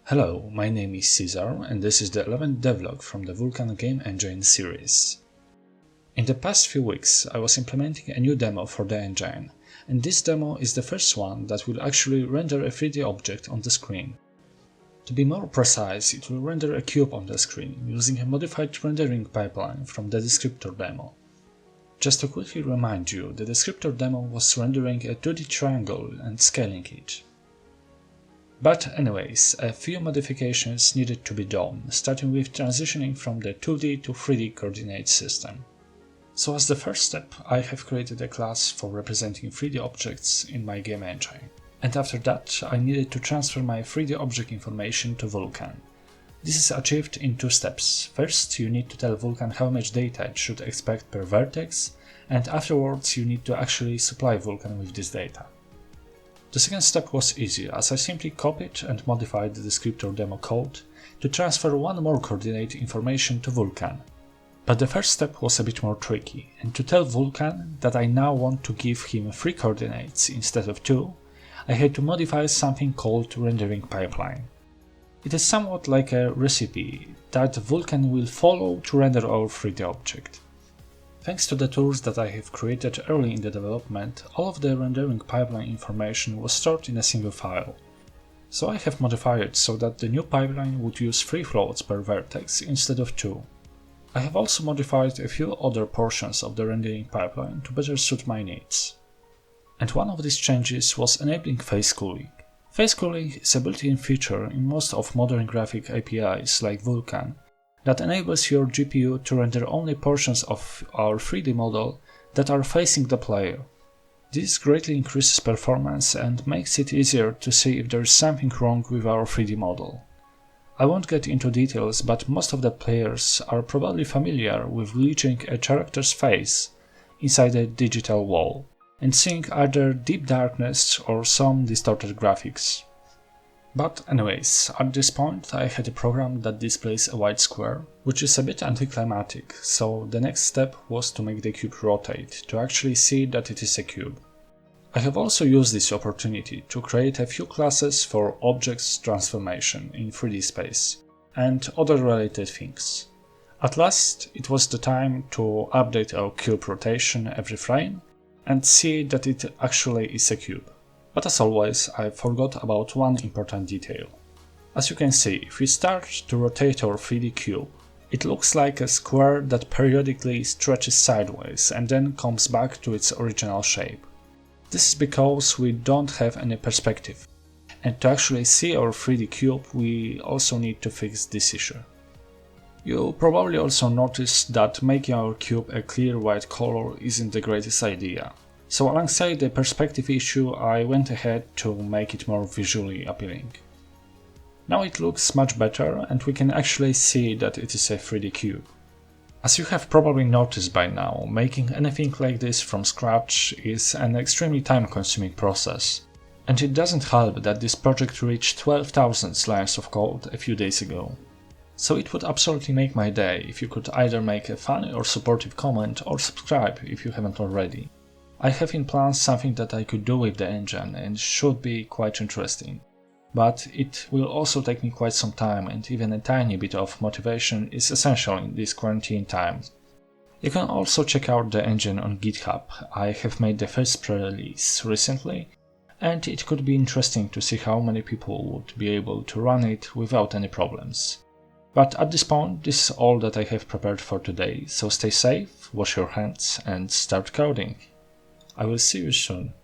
Hello, my name is Cesar and this is the 11th devlog from the Vulkan Game Engine series. In the past few weeks I was implementing a new demo for the engine, and this demo is the first one that will actually render a 3D object on the screen. To be more precise, it will render a cube on the screen using a modified rendering pipeline from the descriptor demo. Just to quickly remind you, the descriptor demo was rendering a 2D triangle and scaling it. But anyways, a few modifications needed to be done, starting with transitioning from the 2D to 3D coordinate system. So as the first step, I have created a class for representing 3D objects in my game engine. And after that, I needed to transfer my 3D object information to Vulkan. This is achieved in two steps. First, you need to tell Vulkan how much data it should expect per vertex, and afterwards you need to actually supply Vulkan with this data. The second step was easy, as I simply copied and modified the descriptor demo code to transfer one more coordinate information to Vulkan. But the first step was a bit more tricky, and to tell Vulkan that I now want to give him 3 coordinates instead of 2, I had to modify something called rendering pipeline. It is somewhat like a recipe that Vulkan will follow to render our 3D object. Thanks to the tools that I have created early in the development, all of the rendering pipeline information was stored in a single file. So I have modified it so that the new pipeline would use 3 floats per vertex instead of 2. I have also modified a few other portions of the rendering pipeline to better suit my needs. And one of these changes was enabling face culling. Face culling is a built-in feature in most of modern graphic APIs like Vulkan, that enables your GPU to render only portions of our 3D model that are facing the player. This greatly increases performance and makes it easier to see if there is something wrong with our 3D model. I won't get into details, but most of the players are probably familiar with glitching a character's face inside a digital wall and seeing either deep darkness or some distorted graphics. But anyways, at this point I had a program that displays a white square, which is a bit anticlimactic, so the next step was to make the cube rotate, to actually see that it is a cube. I have also used this opportunity to create a few classes for objects transformation in 3D space, and other related things. At last, it was the time to update our cube rotation every frame, and see that it actually is a cube. But as always, I forgot about one important detail. As you can see, if we start to rotate our 3D cube, it looks like a square that periodically stretches sideways and then comes back to its original shape. This is because we don't have any perspective, and to actually see our 3D cube we also need to fix this issue. You probably also noticed that making our cube a clear white color isn't the greatest idea. So alongside the perspective issue, I went ahead to make it more visually appealing. Now it looks much better and we can actually see that it is a 3D cube. As you have probably noticed by now, making anything like this from scratch is an extremely time-consuming process. And it doesn't help that this project reached 12,000 lines of code a few days ago. So it would absolutely make my day if you could either make a funny or supportive comment or subscribe if you haven't already. I have in plan something that I could do with the engine and should be quite interesting. But it will also take me quite some time, and even a tiny bit of motivation is essential in these quarantine times. You can also check out the engine on GitHub. I have made the first pre-release recently, and it could be interesting to see how many people would be able to run it without any problems. But at this point, this is all that I have prepared for today, so stay safe, wash your hands and start coding. I will see you soon.